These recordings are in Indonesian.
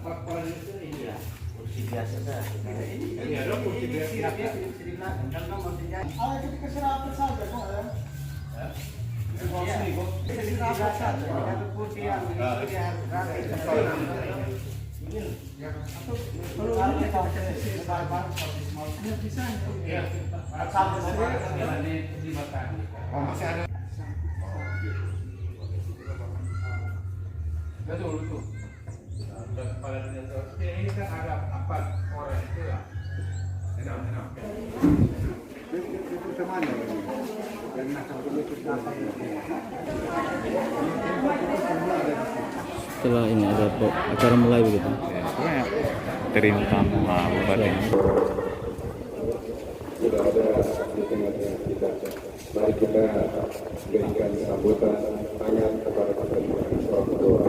itu ini ya kursi biasa saja. Ini ada kursi biasa. Di belakang kan maksudnya. Ketika serapat saja kok ya. Serapat saja. Ada kursi yang dia rapi. Iya. Oh, masih ada. Betul. Ini kan ada 4 orang itu lah. Enak. Itu mana? Setelah ini ada acara mulai begitu. Ya, terima tamu bupati. Sudah ada di tengah-tengah kita. Mari kita berikan sambutan tangan kepada orang tua.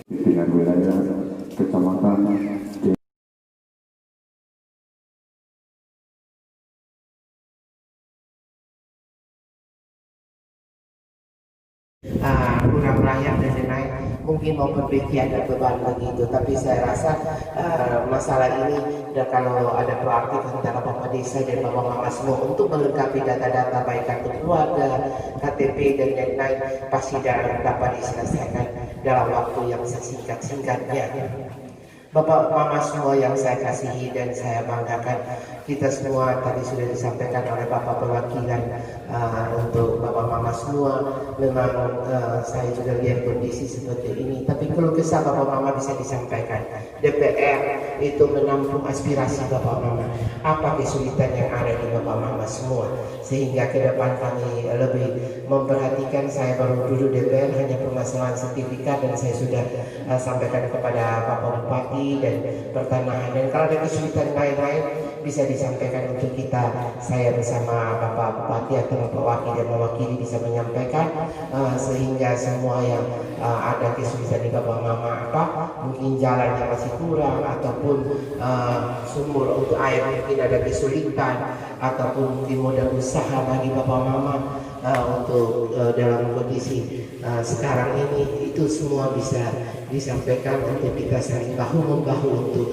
Dengan wilayah kecamatan kurang layak dan lain-lain, mungkin mau perbaiki ada beban begitu, tapi saya rasa masalah ini kalau ada proaktif antara Bapak Desa dan Bapak Mama semua untuk melengkapi data-data baik kartu keluarga, KTP dan lain-lain pasti dapat diselesaikan dalam waktu yang sesingkat-singkatnya. Bapak Mama semua yang saya kasihi dan saya banggakan, kita semua tadi sudah disampaikan oleh Bapak perwakilan untuk Bapak Mama semua. Memang saya juga lihat kondisi seperti ini, tapi kalau kesah Bapak Mama bisa disampaikan. DPR itu menampung aspirasi Bapak Mama, apa kesulitan yang ada di Bapak Mama semua, sehingga ke depan kami lebih memperhatikan. Saya baru duduk DPR hanya permasalahan sertifikat dan saya sudah sampaikan kepada Bapak Bupati dan pertanahan, dan kalau ada kesulitan lain-lain bisa disampaikan untuk kita. Saya bersama Bapak Bupati atau Bapak Wakil dan mewakili bisa menyampaikan sehingga semua yang ada kesulitan di Bapak Mama, apa mungkin jalan yang masih kurang ataupun sumber untuk air mungkin ada kesulitan ataupun mungkin modal usaha bagi Bapak Mama untuk dalam kondisi sekarang ini, itu semua bisa disampaikan untuk kita saling bahu-membahu untuk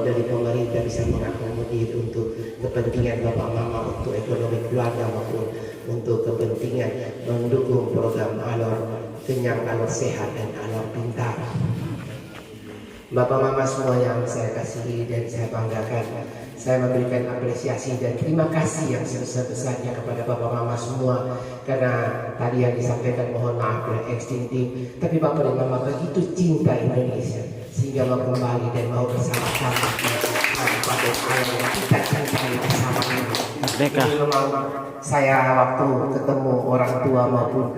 dari pemerintah bisa mengakomodir untuk kepentingan Bapak Mama, untuk ekonomi keluarga maupun untuk kepentingan mendukung program Alor Kenyang, Alor Sehat dan Alor Pintar. Bapak Mama semua yang saya kasihi dan saya banggakan, saya memberikan apresiasi dan terima kasih yang sebesar-besarnya kepada Bapak Mama semua, karena tadi yang disampaikan mohon maaf dan ekstrim, tapi Bapak dan Mama begitu cinta Indonesia sehingga mau kembali dan mau bersama-sama pada alam yang kita cintai bersama ini. Saya waktu ketemu orang tua maupun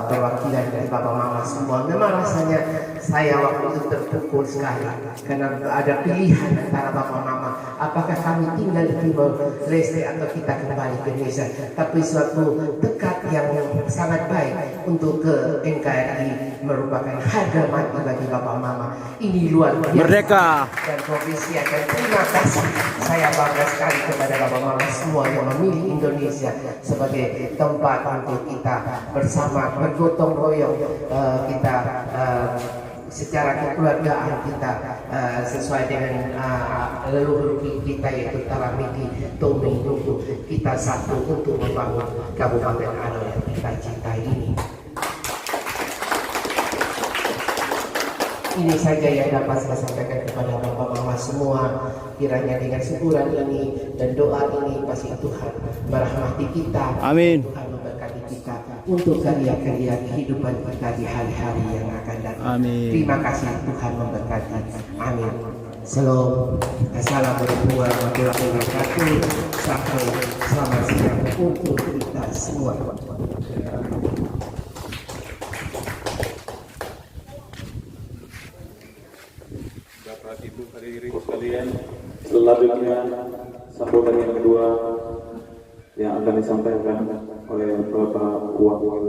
perwakilan dari Bapak Mama semua, memang rasanya saya waktu itu terpukul sekali karena ada pilihan antara Bapak Mama, apakah kami tinggal di Timor Leste atau kita kembali ke Indonesia. Tapi suatu tekad yang sangat baik untuk ke NKRI merupakan harga mati bagi Bapak Mama. Ini luar biasa. Merdeka Dan provinsi akan terima kasih. Saya bangga sekali kepada Bapak Mama semua yang memilih Indonesia sebagai tempat untuk kita bersama bergotong royong, kita secara kekeluargaan kita sesuai dengan leluhur kita yaitu Taramiki, Tomi, Nuku, kita satu untuk membangun Kabupaten Alor yang kita cintai ini. Ini saja yang dapat saya sampaikan kepada Bapak Mama semua. semua. Kiranya dengan syukuran ini dan doa ini pasti Tuhan merahmati kita. Amin. Tuhan memberkati kita untuk karya-karya kehidupan kita di hari-hari yang akan datang. Amin. Terima kasih, Tuhan memberkati. Amin. Shalom. Assalamualaikum warahmatullahi wabarakatuh. Sampai selamat siang untuk kita semua. Bapak Ibu hadirin sekalian, Selanjutnya sambutan yang kedua yang akan disampaikan oleh Bapak Wakil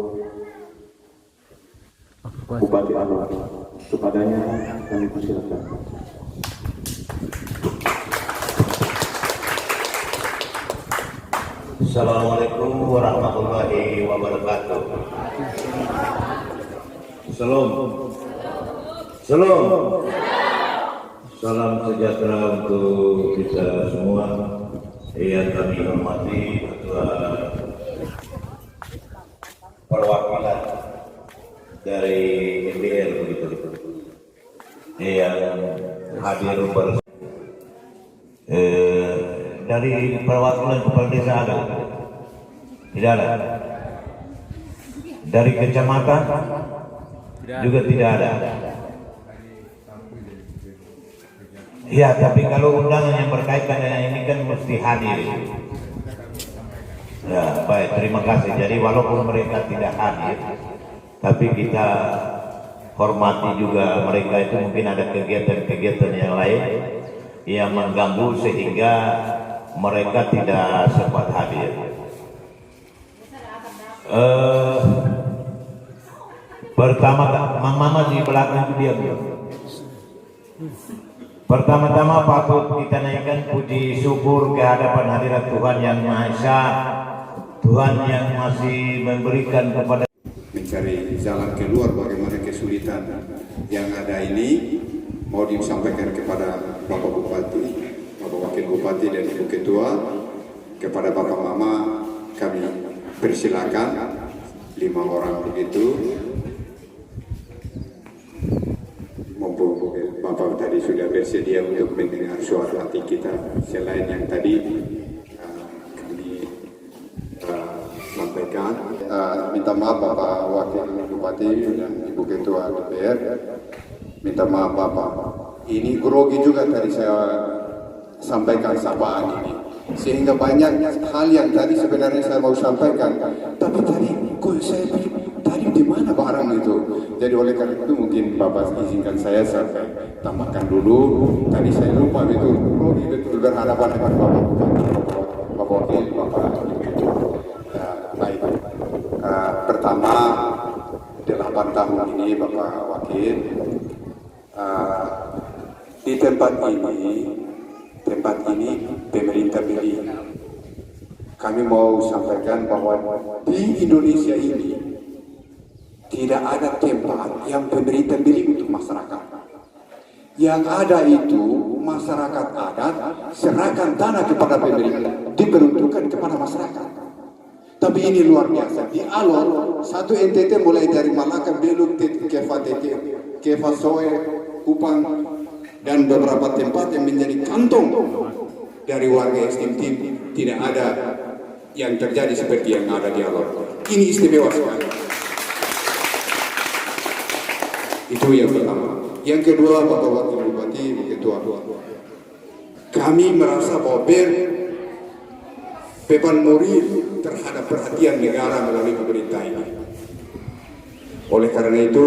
Bupati Alor. Kepadanya kami persilakan. Assalamualaikum warahmatullahi wabarakatuh. Salam. Salam. Salam sejahtera untuk kita semua. Yang kami hormati Ketua Perwakilan dari MBL begitu. Yang hadir dari perwakilan kepala desa ada? Tidak ada. Dari kecamatan juga tidak ada. Ya, tapi kalau undangan yang berkaitan dengan ini kan mesti hadir. Ya, baik, terima kasih. Jadi walaupun mereka tidak hadir, tapi kita hormati juga mereka itu mungkin ada kegiatan-kegiatan yang lain yang mengganggu sehingga mereka tidak sempat hadir. Pertama, Mama di belakang itu diam. Pertama-tama patut kita naikkan puji syukur ke hadapan hadirat Tuhan Yang Maha Esa, Tuhan yang masih memberikan kepada mencari jalan keluar bagaimana kesulitan yang ada ini. Mau disampaikan kepada Bapak Bupati, Bapak Wakil Bupati dan Ibu Ketua, kepada Bapak Mama kami persilakan 5 orang begitu. Bapak tadi sudah bersedia untuk mendengar suara hati kita. Selain yang tadi kami sampaikan, minta maaf Bapak Wakil Bupati dan Ibu Ketua DPR, minta maaf Bapak. Ini grogi juga tadi saya sampaikan sapaan ini, sehingga banyak hal yang tadi sebenarnya saya mau sampaikan, tapi tadi kok saya tadi di mana barang itu. Jadi oleh karena itu mungkin Bapak izinkan saya tambahkan dulu. Tadi saya lupa betul berhadapan dengan Bapak Wakil, Bapak itu. Baik. Pertama 8 tahun ini Bapak Wakil di tempat ini pemerintah beli. Kami mau sampaikan bahwa di Indonesia ini tidak ada tempat yang pemerintah beli untuk masyarakat. Yang ada itu masyarakat adat serahkan tanah kepada pemerintah, diperuntukkan kepada masyarakat. Tapi ini luar biasa. Di Alor, satu NTT mulai dari Malaka, belok ke Fatete, ke Fasoe, Kupang, dan beberapa tempat yang menjadi kantong dari warga ekstrim tidak ada yang terjadi seperti yang ada di Alor. Ini istimewa sekali. Itu yang pertama. Yang kedua, Bapak Wakil Bupati, Ibu Ketua, kami merasa bahwa beban moral terhadap perhatian negara melalui pemerintah ini. Oleh karena itu,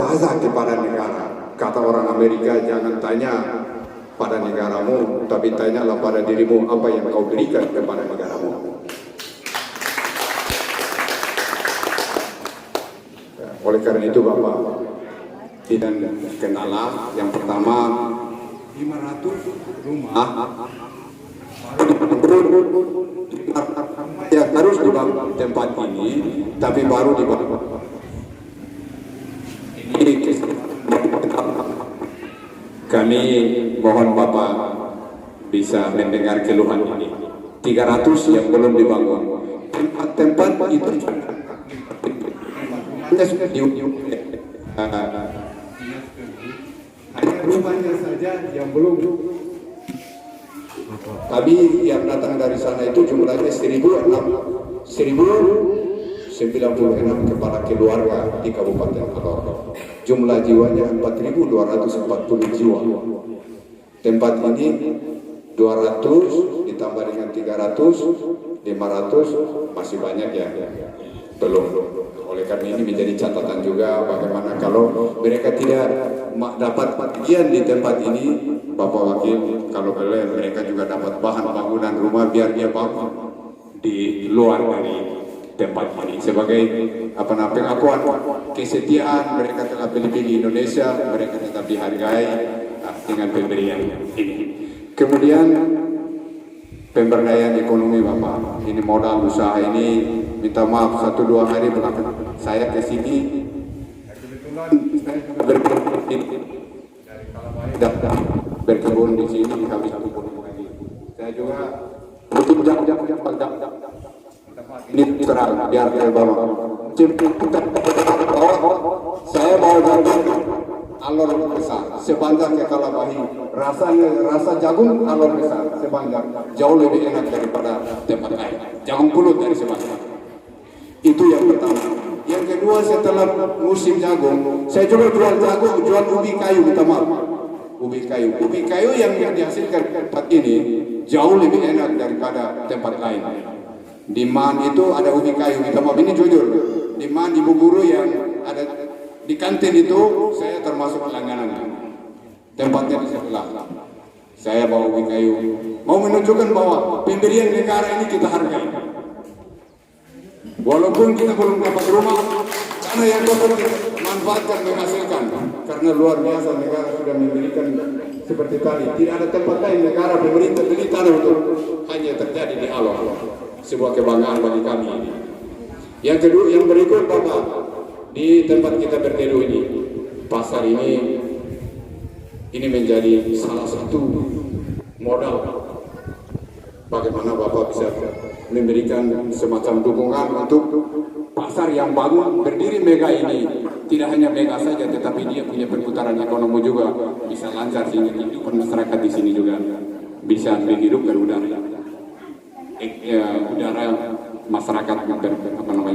tazah kepada negara. Kata orang Amerika, jangan tanya pada negaramu, tapi tanyalah pada dirimu apa yang kau berikan kepada negaramu. Oleh karena itu Bapak, dan kenalah yang pertama 500 rumah yang harus dibangun tempat ini, tapi baru dibangun. Ini kami mohon Bapak bisa mendengar keluhan ini. 300 yang belum dibangun. Tempat-tempat itu hanya rumahnya saja yang belum. Kami yang datang dari sana itu jumlahnya 1.096 kepala keluarga di Kabupaten Alor. Jumlah jiwanya 4.240 jiwa. Tempat ini 200 ditambah dengan 300, 500 masih banyak ya, belum. Oleh karena ini menjadi catatan juga bagaimana kalau mereka tidak dapat bagian di tempat ini, Bapak Wakil, kalau boleh mereka juga dapat bahan bangunan rumah biar dia bangun di luar dari tempat ini sebagai pengakuan kesetiaan mereka telah pilih Indonesia, mereka tetap dihargai dengan pemberian ini. Kemudian pemberdayaan ekonomi Bapak, ini modal usaha ini, minta maaf 1-2 hari belakangan saya ke sini berkebun di sini habis kebun lagi. Saya juga butuh ini terang biar ke bawah. Saya mau jagung alor besar sepanjang ke Kalabahi, rasa jagung alor besar sepanjang jauh lebih enak daripada tempat lain. Jagung pulut dari sepanjang. Itu yang pertama. Yang kedua, setelah musim jagung, saya juga jual jagung, jual ubi kayu, minta maaf. Ubi kayu yang dihasilkan tempat ini jauh lebih enak daripada tempat lain. Di Man itu ada ubi kayu, minta maaf, ini jujur. Di Man, di Buguru yang ada di kantin itu, saya termasuk langganan. Tempatnya di sebelah. Saya bawa ubi kayu, mau menunjukkan bahwa pemberian negara ini kita hargai. Walaupun kita belum dapat rumah, karena yang dapat manfaatkan menghasilkan, karena luar biasa negara sudah memberikan seperti tadi. Tidak ada tempat lain negara pemerintah beli tanah untuk hanya terjadi di Alor. Sebuah kebanggaan bagi kami ini. Yang kedua, yang berikut Bapak, di tempat kita berteduh ini, pasar ini menjadi salah satu modal bagaimana Bapak bisa memberikan semacam dukungan untuk pasar yang bangun berdiri mega ini. Tidak hanya mega saja, tetapi dia punya perputaran ekonomi juga, bisa lancar sehingga kehidupan masyarakat di sini juga bisa menghidupkan udara masyarakat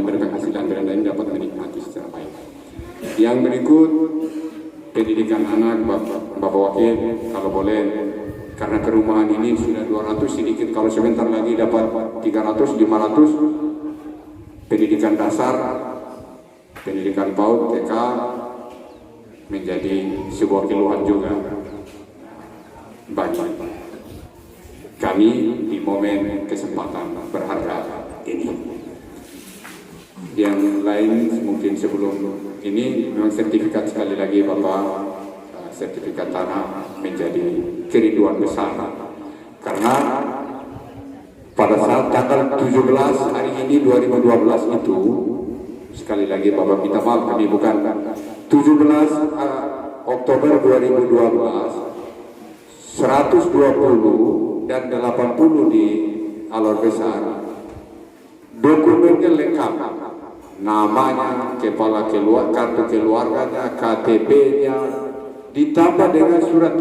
berpenghasilan rendah ini dapat menikmati secara baik. Yang berikut pendidikan anak Bapak Wakil, kalau boleh. Karena perumahan ini sudah 200 sedikit, kalau sebentar lagi dapat 300, 500. Pendidikan dasar, pendidikan PAUD, TK menjadi sebuah keluhan juga bagi kami di momen kesempatan berharga ini. Yang lain mungkin sebelum ini memang sertifikat sekali lagi Bapak, sertifikat tanah menjadi kerinduan besar karena pada saat tanggal 17 hari ini 2012 itu, sekali lagi Bapak minta maaf, kami bukan 17 Oktober 2012 120 dan 80 di Alor Besar, dokumennya lengkap, namanya, kepala keluarga, kartu keluarganya, KTP-nya, ditambah dengan surat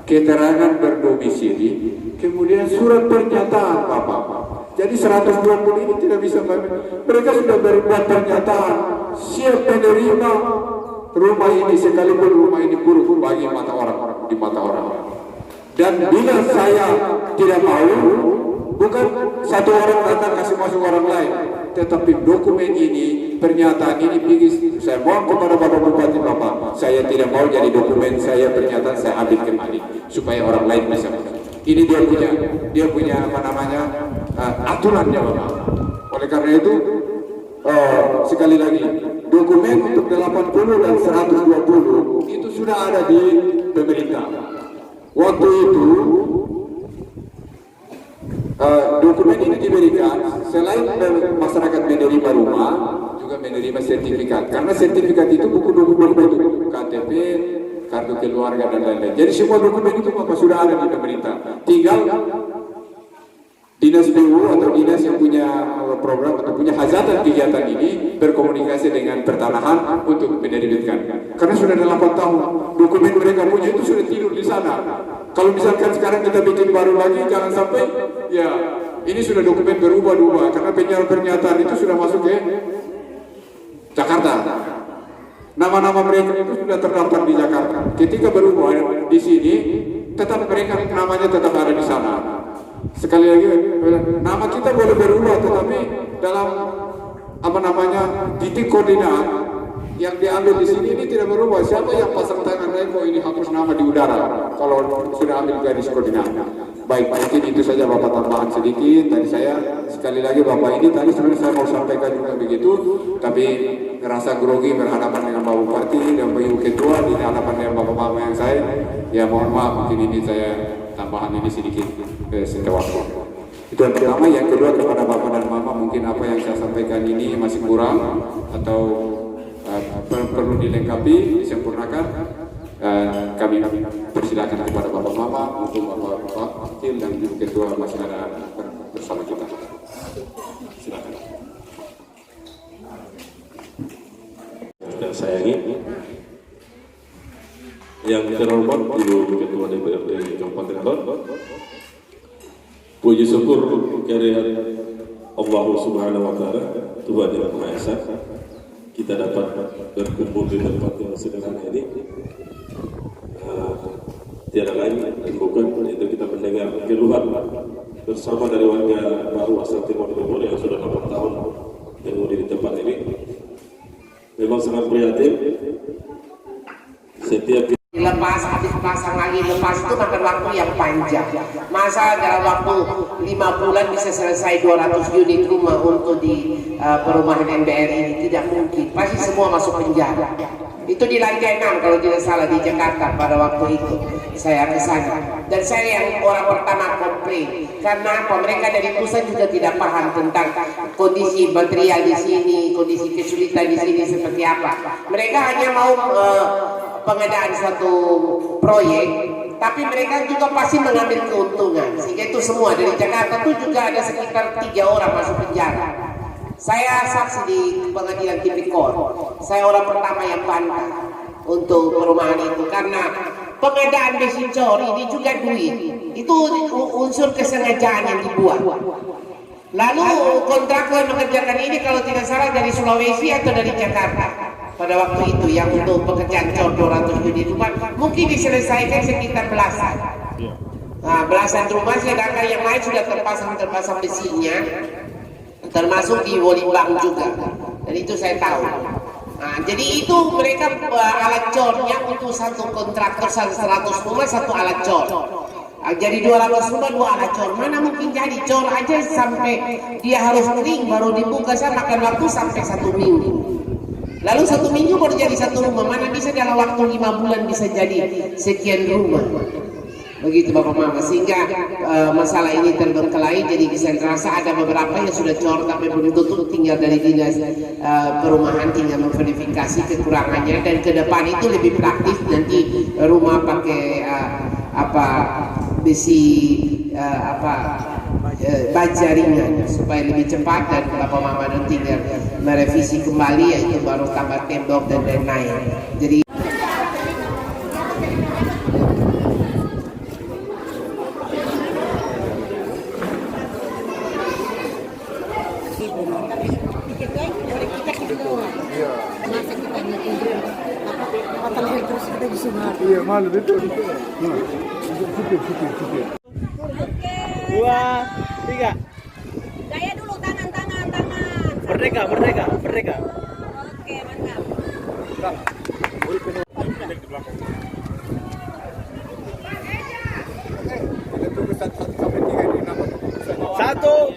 keterangan berdomisili, kemudian surat pernyataan Bapak. Jadi 120 ini tidak bisa, mereka sudah berbuat pernyataan siap menerima rumah ini sekalipun rumah ini buruk bagi mata orang, di mata orang. Dan bila saya tidak mau, bukan satu orang datang kasih masuk orang lain, tetapi dokumen ini, pernyataan ini, saya mohon kepada Bapak Bupati, Bapak, saya tidak mau jadi dokumen saya, pernyataan saya ambil kembali supaya orang lain bisa. Ini dia punya aturannya Bapak. Oleh karena itu sekali lagi, dokumen untuk 80 dan 120 itu sudah ada di pemerintah. Waktu itu dokumen ini diberikan selain masyarakat menerima rumah, juga menerima sertifikat. Karena sertifikat itu buku dokumen itu KTP, kartu keluarga dan lain-lain. Jadi semua dokumen itu Bapak sudah ada di pemerintah. Tinggal Dinas PU atau dinas yang punya program atau punya hajatan kegiatan ini berkomunikasi dengan pertanahan untuk menerbitkan. Karena sudah 8 tahun dokumen mereka punya itu sudah tidur di sana. Kalau misalkan sekarang kita bikin baru lagi, jangan sampai ya ini sudah dokumen berubah-ubah karena pernyataan itu sudah masuk ke Jakarta. Nama-nama mereka itu sudah terdaftar di Jakarta. Ketika berubah di sini, tetap mereka namanya tetap ada di sana. Sekali lagi, nama kita boleh berubah, tetapi dalam titik koordinat yang diambil di sini ini tidak berubah. Siapa yang pasang tangan kok ini hapus nama di udara kalau sudah ambil garis koordinat? Baik, mungkin itu saja Bapak tambahan sedikit dari saya. Sekali lagi Bapak ini tadi sebenarnya saya mau sampaikan juga begitu, tapi ngerasa grogi berhadapan dengan Bapak Bupati dan Ibu Ketua di hadapan dengan Bapak-Bapak yang saya. Ya mohon maaf, mungkin ini saya tambahan ini sedikit setelah waktu. Itu yang pertama. Yang kedua, kepada Bapak dan Mama, mungkin apa yang saya sampaikan ini masih kurang atau perlu dilengkapi, disempurnakan. Kami persilakan kepada Bapak Mama untuk Bapak Wakil dan Ibu Ketua masih ada bersama kita. Silakan. Dan sayangi yang terhormat Ibu Ketua DPRD Kabupaten Bogor, puji syukur kehadirat Allah Subhanahu wa Ta'ala, Tuhan yang Maha Esa, kita dapat berkumpul di tempat yang sederhana ini. Tiada lain dan bukan itu kita mendengar keluhan bersama dari warga baru asal Timur Timur yang sudah 8 tahun mengemudi di tempat ini. Memang sangat prihatin. Setiap Lepas, habis pasang lagi, lepas itu makan waktu yang panjang. Masa dalam waktu 5 bulan bisa selesai 200 unit rumah untuk di perumahan MBR ini? Tidak mungkin, pasti semua masuk penjara. Itu di lantai 6 kalau tidak salah di Jakarta pada waktu itu saya ke sana. Dan saya yang orang pertama komplain. Karena apa? Mereka dari pusat juga tidak paham tentang kondisi material di sini, kondisi kesulitan di sini seperti apa. Mereka hanya mau pengadaan suatu proyek, tapi mereka juga pasti mengambil keuntungan. Sehingga itu semua dari Jakarta itu juga ada sekitar 3 orang masuk penjara. Saya saksi di pengadilan tipikor. Saya orang pertama yang bantah untuk perumahan itu karena pengadaan mesin cor ini juga duit. Itu unsur kesengajaan yang dibuat. Lalu kontraktor mengerjakan ini kalau tidak salah dari Sulawesi atau dari Jakarta. Pada waktu itu yang untuk pekerjaan cor 200 unit rumah mungkin diselesaikan sekitar belasan. Nah, belasan rumah sedangkan yang lain sudah terpasang mesinnya, termasuk di Wolimbang juga. Dan itu saya tahu. Nah, jadi itu mereka alat cornya untuk satu kontraktor 100 rumah satu alat cor. Jadi 200 rumah 2 alat cor. Mana mungkin jadi cor aja sampai dia harus kering baru dibuka, saya makan waktu sampai 1 minggu. Lalu 1 minggu baru jadi 1 rumah. Mana bisa dalam waktu 5 bulan bisa jadi sekian rumah. Begitu Bapak Mama, sehingga masalah ini terbengkelai. Jadi bisa terasa ada beberapa yang sudah cor tapi belum tutup, tinggal dari dinas perumahan tinggal memverifikasi kekurangannya. Dan ke depan itu lebih praktis, nanti rumah pakai besi baja ringan supaya lebih cepat, dan Bapak Mama nanti tinggal merevisi kembali, yaitu baru tambah tembok dan lain-lain. Jadi Iya, malu betul. 2, 3. Gaya dulu, tangan. Merdeka. Oke, mantap. Kita tunggu 1 sampai 3 di nama keputusan. 1,